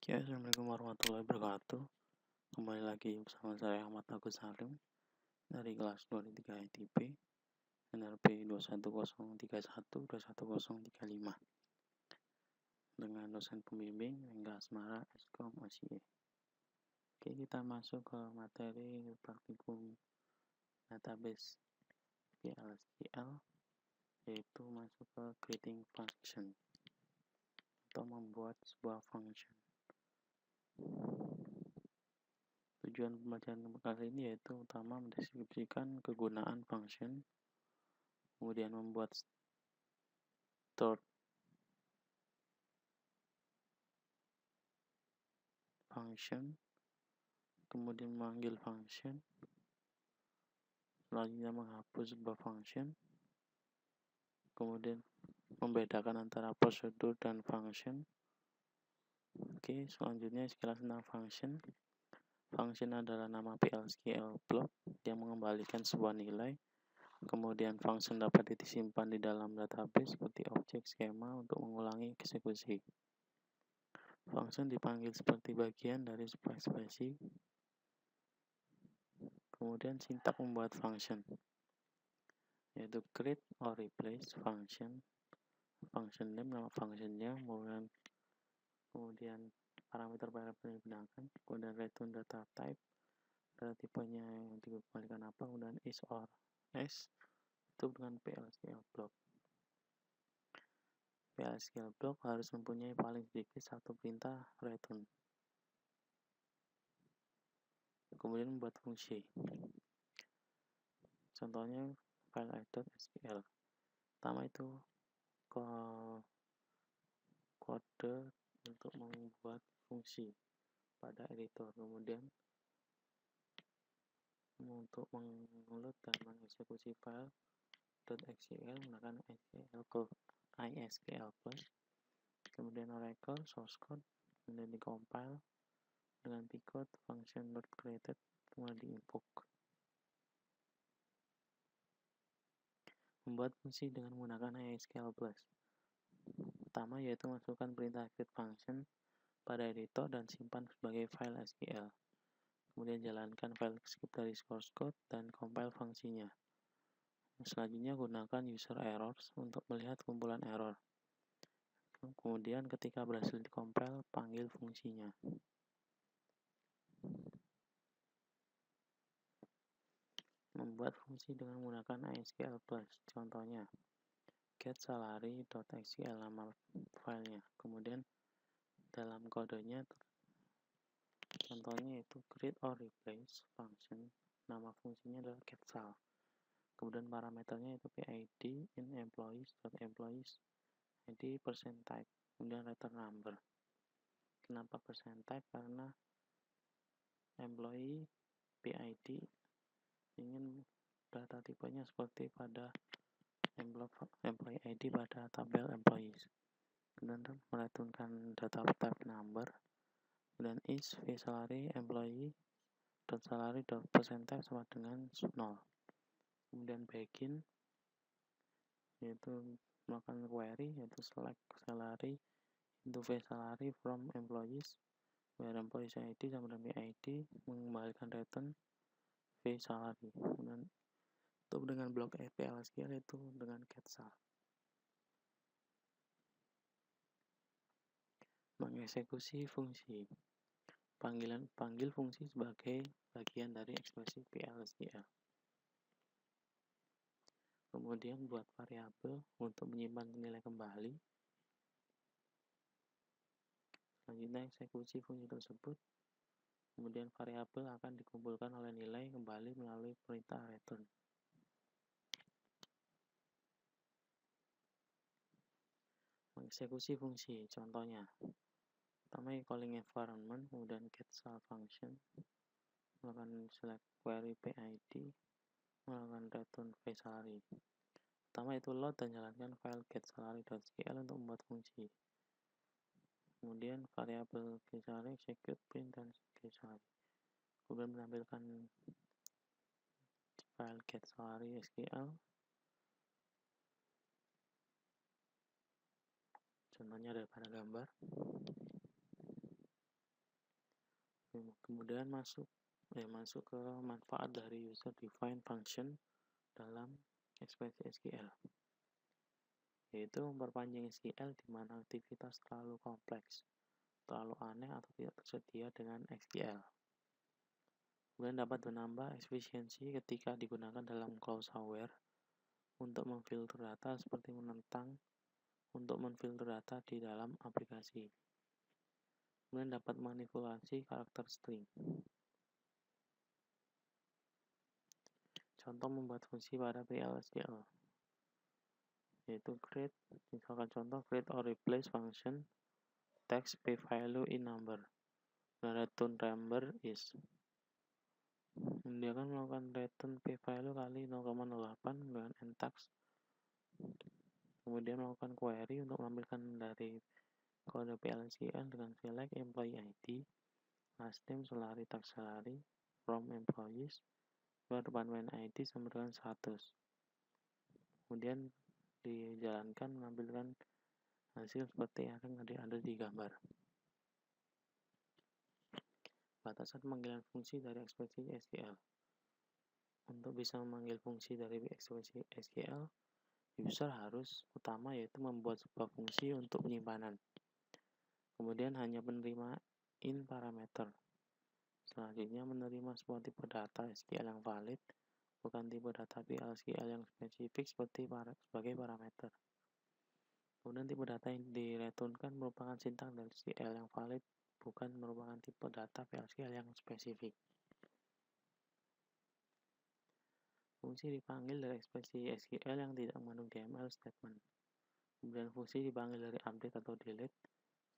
Oke, Assalamualaikum warahmatullahi wabarakatuh. Kembali lagi bersama saya Ahmad Agus Salim dari kelas 23 ITP NRP 21031-21035 dengan dosen pembimbing Rengga Asmara Eskom OSIE. Oke, kita masuk ke materi praktikum database PLSQL, yaitu masuk ke creating function atau membuat sebuah function. Tujuan pembelajaran kali ini yaitu utama mendeskripsikan kegunaan function, kemudian membuat stored function, kemudian memanggil function, selanjutnya menghapus sebuah function, kemudian membedakan antara prosedur dan function. Oke, selanjutnya sekilas tentang function. Function adalah nama PLSQL block yang mengembalikan sebuah nilai. Kemudian function dapat disimpan di dalam database seperti objek skema untuk mengulangi eksekusi. Function dipanggil seperti bagian dari sebuah ekspresi. Kemudian sintak membuat function, yaitu create or replace function name, nama functionnya, kemudian parameter-parameter yang digunakan, kemudian return data type, data tipenya yang dikembalikan apa, kemudian is or s, itu dengan PLSQL block. PLSQL block harus mempunyai paling sedikit satu perintah return. Kemudian membuat fungsi. Contohnya file add.sql. Pertama itu kode untuk membuat fungsi pada editor, kemudian untuk mengulut dan mengeksekusi file .sql menggunakan ISQL plus, kemudian Oracle source code, kemudian dikompile dengan pcode function .created, kemudian diinvoke. Membuat fungsi dengan menggunakan ISQL plus. Pertama yaitu masukkan perintah create function pada editor dan simpan sebagai file SQL. Kemudian jalankan file script dari source code dan compile fungsinya. Selanjutnya gunakan user errors untuk melihat kumpulan error. Kemudian ketika berhasil dikompil, panggil fungsinya. Membuat fungsi dengan menggunakan ISQL plus. Contohnya, get salary.sql nama filenya. Kemudian dalam kodenya, contohnya itu create or replace function. Nama fungsinya adalah getSal. Kemudian parameternya itu PID in employees.employees ID percent type, kemudian return number. Kenapa percent type? Karena employee PID ingin data tipenya seperti pada employee ID pada tabel employees. Kemudian mereturnkan data type number, kemudian is salary employee salary percent type sama dengan 0. Kemudian begin yaitu melakukan query, yaitu select salary into salary from employees, where employees ID sama dengan PID, mengembalikan return salary. Kemudian untuk dengan blok PLSQL itu dengan getSal. Mengeksekusi fungsi. Panggil fungsi sebagai bagian dari ekspresi PLSQL. Kemudian buat variabel untuk menyimpan nilai kembali. Selanjutnya eksekusi fungsi tersebut. Kemudian variabel akan dikumpulkan oleh nilai kembali melalui perintah return. Mengeksekusi fungsi, contohnya pertama calling environment, kemudian getSal function, melakukan select query PID, melakukan return salary. Pertama itu load dan jalankan file getSalary.sql untuk membuat fungsi. Kemudian variabel getSalary execute print dan getSalary. Kemudian menampilkan file getSalary.sql. Contohnya ada pada gambar. Kemudian masuk ke manfaat dari user defined function dalam ekspresi SQL, yaitu memperpanjang SQL di mana aktivitas terlalu kompleks, terlalu aneh atau tidak tersedia dengan SQL. Kemudian dapat menambah efisiensi ketika digunakan dalam clause aware untuk memfilter data seperti untuk memfilter data di dalam aplikasi. Kemudian dapat manipulasi karakter string. Contoh membuat fungsi pada PL/SQL, yaitu create, misalkan contoh create or replace function text p value in number. Return number is. Dia akan melakukan return p value kali 0,08 dengan ntax. Kemudian melakukan query untuk mengambilkan dari kode PL/SQL dengan select employee ID, last name, salary, tax salary, from employees, department ID sama dengan 100. Kemudian dijalankan mengambilkan hasil seperti yang ada di gambar. Batasan pemanggilan fungsi dari ekspresi SQL. Untuk bisa memanggil fungsi dari ekspresi SQL, user harus utama yaitu membuat sebuah fungsi untuk penyimpanan. Kemudian hanya menerima in parameter. Selanjutnya menerima sebuah tipe data SQL yang valid, bukan tipe data PL/SQL yang spesifik sebagai parameter. Kemudian tipe data yang direturnkan merupakan sintaks dari SQL yang valid, bukan merupakan tipe data PL/SQL yang spesifik. Fungsi dipanggil dari ekspresi SQL yang tidak mengandung DML statement. Kemudian fungsi dipanggil dari update atau delete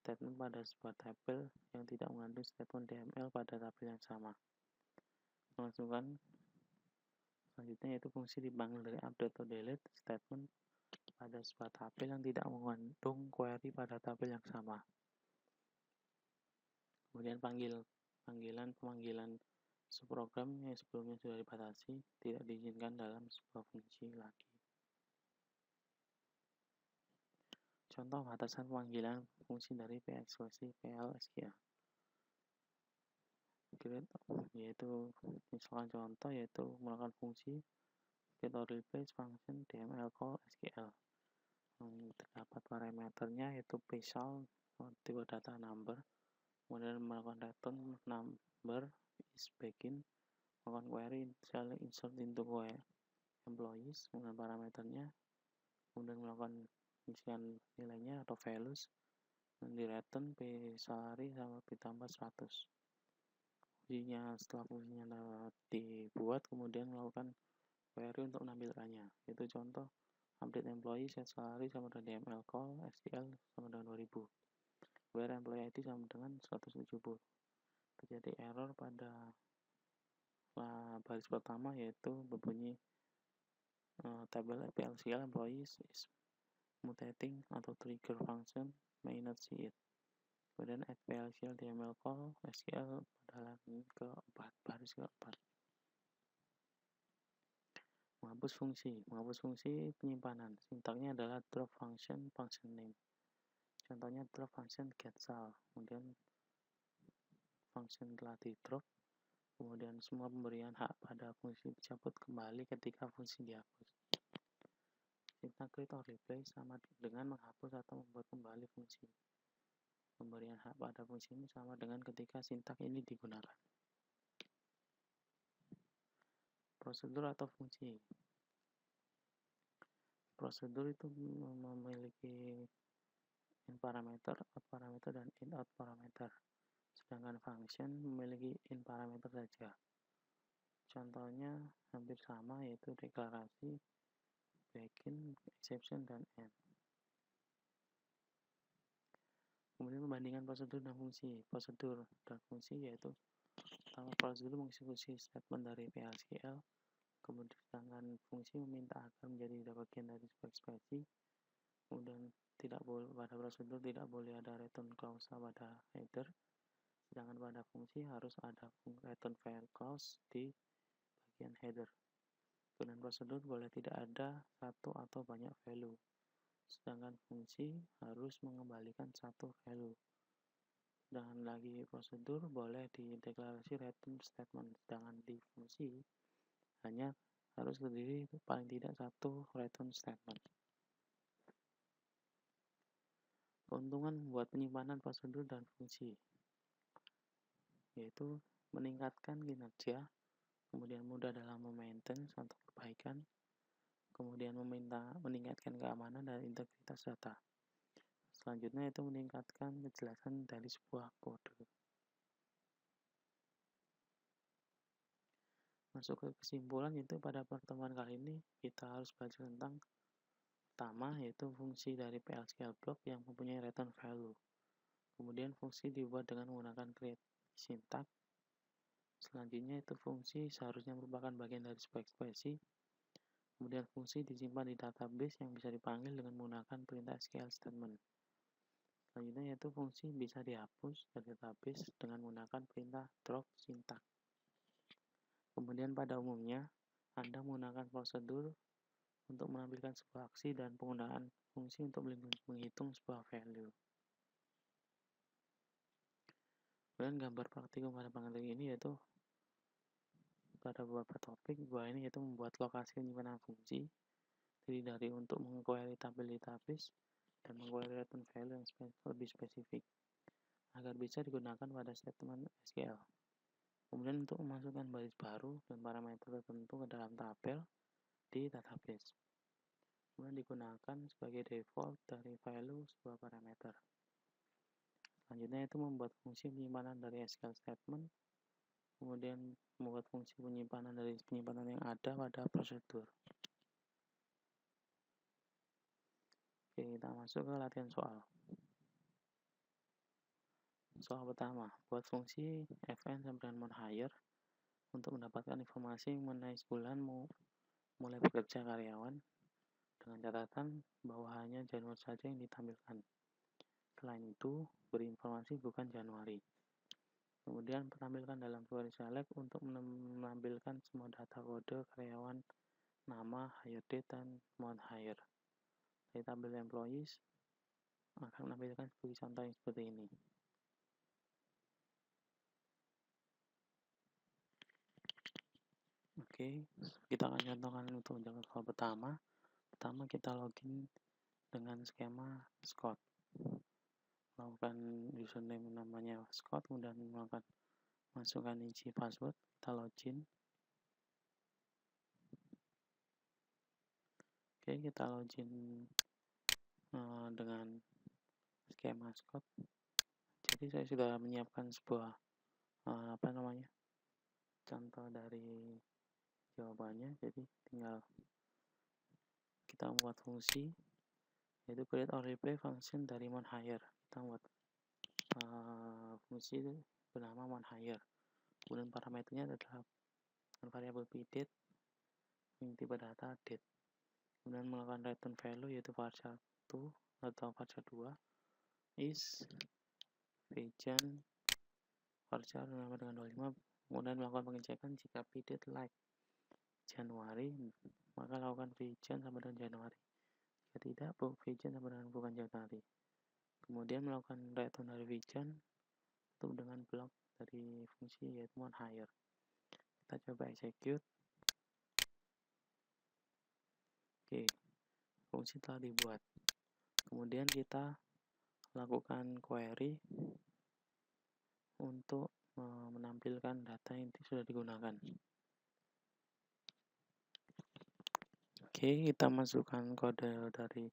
statement pada sebuah tabel yang tidak mengandung statement DML pada tabel yang sama. Melangsungkan selanjutnya yaitu fungsi dipanggil dari update atau delete statement pada sebuah tabel yang tidak mengandung query pada tabel yang sama. Kemudian pemanggilan subprogram yang sebelumnya sudah dibatasi tidak diizinkan dalam sebuah fungsi lagi. Contoh batasan pemanggilan fungsi dari ekspresi PL/SQL. Yaitu misalkan contoh yaitu melakukan fungsi create or replace function DML call SQL. Terdapat parameternya yaitu special tipe data number, kemudian melakukan return number is begin, melakukan query insert into employees dengan parameternya, kemudian melakukan isian nilainya atau values, dan di return p salary sama ditambah 100. Setelah fungsinya dibuat, kemudian melakukan query untuk menampilkannya. Itu contoh update employee set salary sama dengan DML call SQL sama dengan 2000. Where employee ID sama dengan 170. Terjadi error pada baris pertama yaitu berbunyi tabel PL/SQL employees is mutating atau trigger function may not see it. Kemudian add PL/SQL DML call SQL pada halaman keempat, baris keempat. Menghapus fungsi penyimpanan. Sintaknya adalah drop function name. Contohnya drop function getSal. Kemudian function telah di drop. Kemudian semua pemberian hak pada fungsi dicabut kembali ketika fungsi dihapus. Sintak create or replace sama dengan menghapus atau membuat kembali fungsi. Pemberian hak pada fungsi ini sama dengan ketika sintak ini digunakan. Prosedur atau fungsi. Prosedur itu memiliki in parameter, out parameter, dan in out parameter. Sedangkan function memiliki in parameter saja. Contohnya hampir sama yaitu deklarasi, begin, exception, dan end. Kemudian membandingkan prosedur dan fungsi. Prosedur dan fungsi yaitu pertama prosedur mengeksekusi statement dari PL/SQL, kemudian sedangkan fungsi meminta agar menjadi bagian dari sebuah ekspresi. Kemudian pada prosedur tidak boleh ada return clause pada header, sedangkan pada fungsi harus ada return clause di bagian header. Kemudian prosedur boleh tidak ada satu atau banyak value, sedangkan fungsi harus mengembalikan satu value. Dan lagi prosedur boleh di deklarasi return statement, sedangkan di fungsi hanya harus terdiri paling tidak satu return statement. Keuntungan membuat penyimpanan prosedur dan fungsi, yaitu meningkatkan kinerja, kemudian mudah dalam memaintain atau perbaikan, kemudian meningkatkan keamanan dan integritas data. Selanjutnya itu meningkatkan kejelasan dari sebuah kode. Masuk ke kesimpulan, yaitu pada pertemuan kali ini kita harus belajar tentang pertama, yaitu fungsi dari PL/SQL block yang mempunyai return value. Kemudian fungsi dibuat dengan menggunakan create syntax. Selanjutnya itu fungsi seharusnya merupakan bagian dari sebuah ekspresi. Kemudian fungsi disimpan di database yang bisa dipanggil dengan menggunakan perintah SQL statement. Selanjutnya yaitu fungsi bisa dihapus dari database dengan menggunakan perintah drop syntax. Kemudian pada umumnya, Anda menggunakan prosedur untuk menampilkan sebuah aksi dan penggunaan fungsi untuk menghitung sebuah value. Kemudian gambar praktikum pada pengertian ini yaitu pada beberapa topik bahwa ini yaitu membuat lokasi penyimpanan fungsi, jadi dari untuk mengquery tabel database dan mengquery return value yang lebih spesifik agar bisa digunakan pada statement SQL. Kemudian untuk memasukkan baris baru dan parameter tertentu ke dalam tabel di database. Kemudian digunakan sebagai default dari value sebuah parameter. Selanjutnya itu membuat fungsi penyimpanan dari SQL statement, kemudian membuat fungsi penyimpanan dari penyimpanan yang ada pada prosedur. Oke, kita masuk ke latihan soal. Soal pertama, buat fungsi fn sama dengan monHire untuk mendapatkan informasi mengenai sebulan mulai bekerja karyawan dengan catatan bahwa hanya Januari saja yang ditampilkan. Selain itu, beri informasi bukan Januari. Kemudian tampilkan dalam query select untuk menampilkan semua data kode karyawan, nama, hire date, dan monHire. Dari tabel employees akan menampilkan sebagai contoh yang seperti ini. Oke, kita akan contohkan untuk menjawab soal pertama. Pertama kita login dengan skema Scott. Lakukan username namanya Scott, kemudian melakukan masukkan isi password, kita login. Oke, kita login dengan skema Scott. Jadi saya sudah menyiapkan sebuah contoh dari jawabannya. Jadi tinggal kita membuat fungsi yaitu create or replay function dari monHire. Kita membuat fungsi bernama monHire. Kemudian parameternya adalah variabel pdate yang tipe data date. Kemudian melakukan return value yaitu varchar 2 atau varchar 2 is region varchar sama dengan 25. Kemudian melakukan pengecekan jika pdate like Januari, maka lakukan region sama dengan Januari. Jika tidak, region sama dengan bukan Januari. Kemudian melakukan return dari region untuk dengan blok dari fungsi yaitu monHire. Kita coba execute. Oke, fungsi telah dibuat. Kemudian kita lakukan query untuk menampilkan data yang sudah digunakan. Oke, kita masukkan kode dari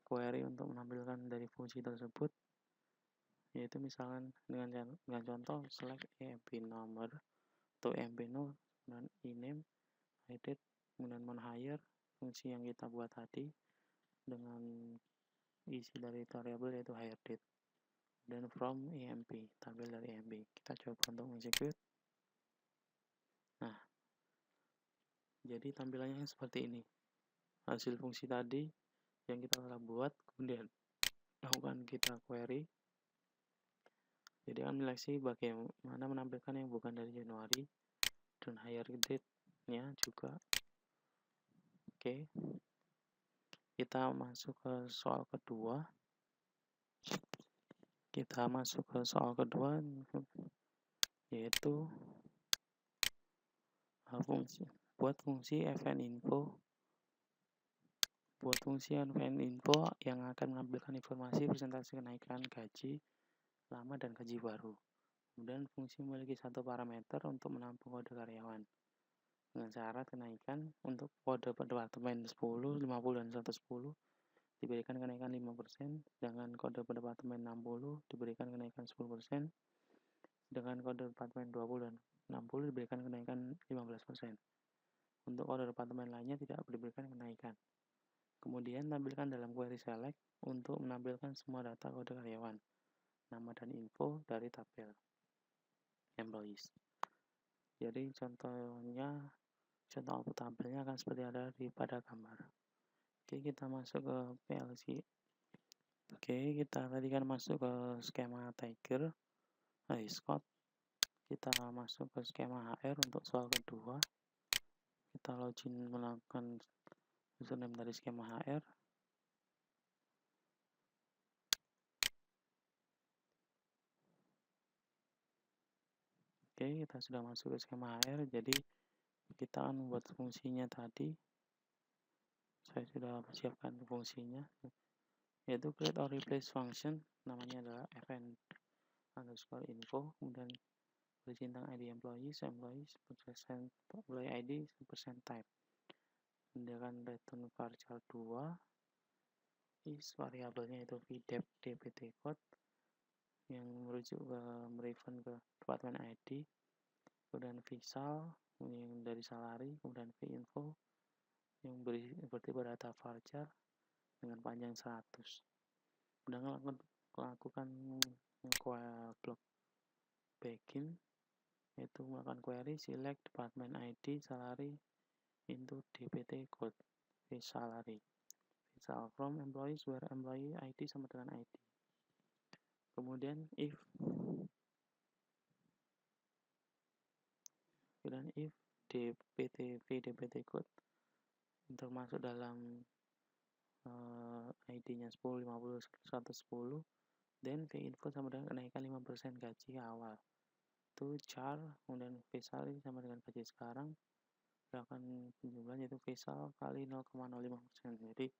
query untuk menampilkan dari fungsi tersebut, yaitu misalkan dengan contoh select emp number atau emp no dan ename edit kemudian monHire fungsi yang kita buat tadi dengan isi dari variabel yaitu hire date dan from emp tabel dari emp. Kita coba untuk execute. Nah, jadi tampilannya seperti ini. Hasil fungsi tadi yang kita telah buat, kemudian lakukan kita query. Jadi akan menyeleksi bagaimana menampilkan yang bukan dari Januari dan hire date-nya juga. Oke. Kita masuk ke soal kedua. Kita masuk ke soal kedua, yaitu buat fungsi fninfo yang akan menampilkan informasi presentasi kenaikan gaji lama dan gaji baru. Kemudian fungsi memiliki satu parameter untuk menampung kode karyawan dengan syarat kenaikan untuk kode departemen 10, 50, dan 110 diberikan kenaikan 5%, dengan kode departemen 60 diberikan kenaikan 10%, dengan kode departemen 20 dan 60 diberikan kenaikan 15%. Untuk kode departemen lainnya tidak diberikan kenaikan. Kemudian tampilkan dalam query select untuk menampilkan semua data kode karyawan, nama dan info dari tabel employees. Jadi contoh output tabelnya akan seperti ada pada gambar. Oke, kita masuk ke PLC. Oke, kita tadi kan masuk ke skema Tiger, Scott. Kita masuk ke skema HR untuk soal kedua. Kita login melakukan username dari skema HR. Oke, kita sudah masuk ke skema HR. Jadi kita akan membuat fungsinya tadi. Saya sudah siapkan fungsinya, yaitu create or replace function. Namanya adalah fn_info. Kemudian berisi tentang ID employees, percent employee ID, percent type. Kemudian return varchar 2 is variabelnya itu vdep dpt code yang merujuk ke merefer ke department ID. Kemudian vsal yang dari salary, kemudian vinfo yang berarti data varchar dengan panjang 100. Kemudian lakukan block begin, yaitu melakukan query select department ID salary into dpt code salary vsal from employees where employee ID sama dengan ID. Kemudian if dpt code termasuk dalam ID-nya 10, 50, 110, then vinfo sama dengan kenaikan 5% gaji awal. Itu char, kemudian vsal sama dengan gaji sekarang, akan penjumlahan yaitu vsal kali 0,05%. Jadi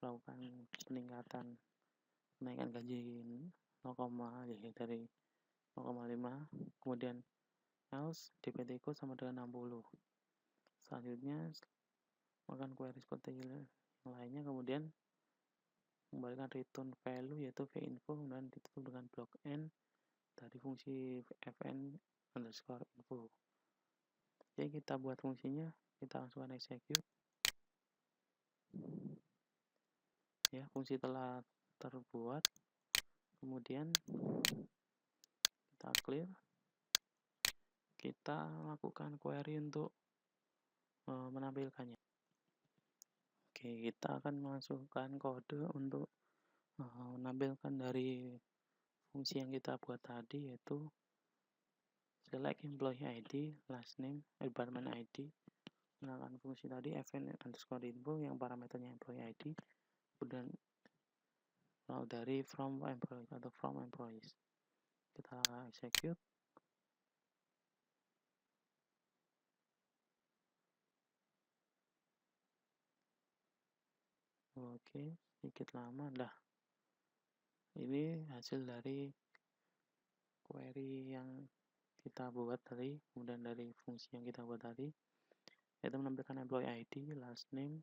melakukan peningkatan kenaikan gaji 0, dari 0,5, kemudian else dpt code sama dengan 60. Selanjutnya melakukan query seperti yang lainnya, kemudian kembalikan return value yaitu vinfo, kemudian ditutup dengan blok n dari fungsi fn_info. Oke, kita buat fungsinya, kita langsung execute. Ya, fungsi telah terbuat. Kemudian kita clear. Kita lakukan query untuk menampilkannya. Oke, kita akan masukkan kode untuk menampilkan dari fungsi yang kita buat tadi, yaitu select employee ID, last name, department ID. Gunakan fungsi tadi fn_info yang parameternya employee ID, kemudian dari from employees atau from employees. Kita execute. Oke, sedikit lama dah. Ini hasil dari query yang kita buat tadi, kemudian dari fungsi yang kita buat tadi, yaitu menampilkan employee ID, last name,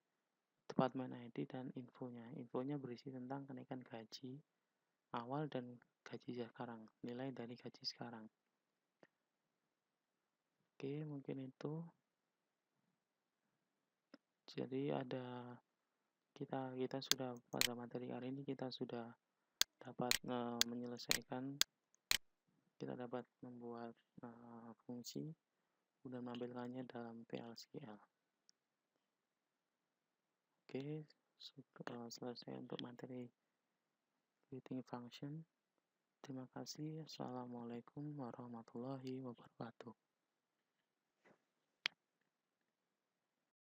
department ID, dan infonya. Infonya berisi tentang kenaikan gaji awal dan gaji sekarang, nilai dari gaji sekarang. Oke, mungkin itu. Jadi kita sudah pada materi hari ini kita sudah dapat menyelesaikan, kita dapat membuat fungsi dan menampilkannya dalam PLSQL. Oke, selesai untuk materi creating function. Terima kasih. Assalamualaikum warahmatullahi wabarakatuh.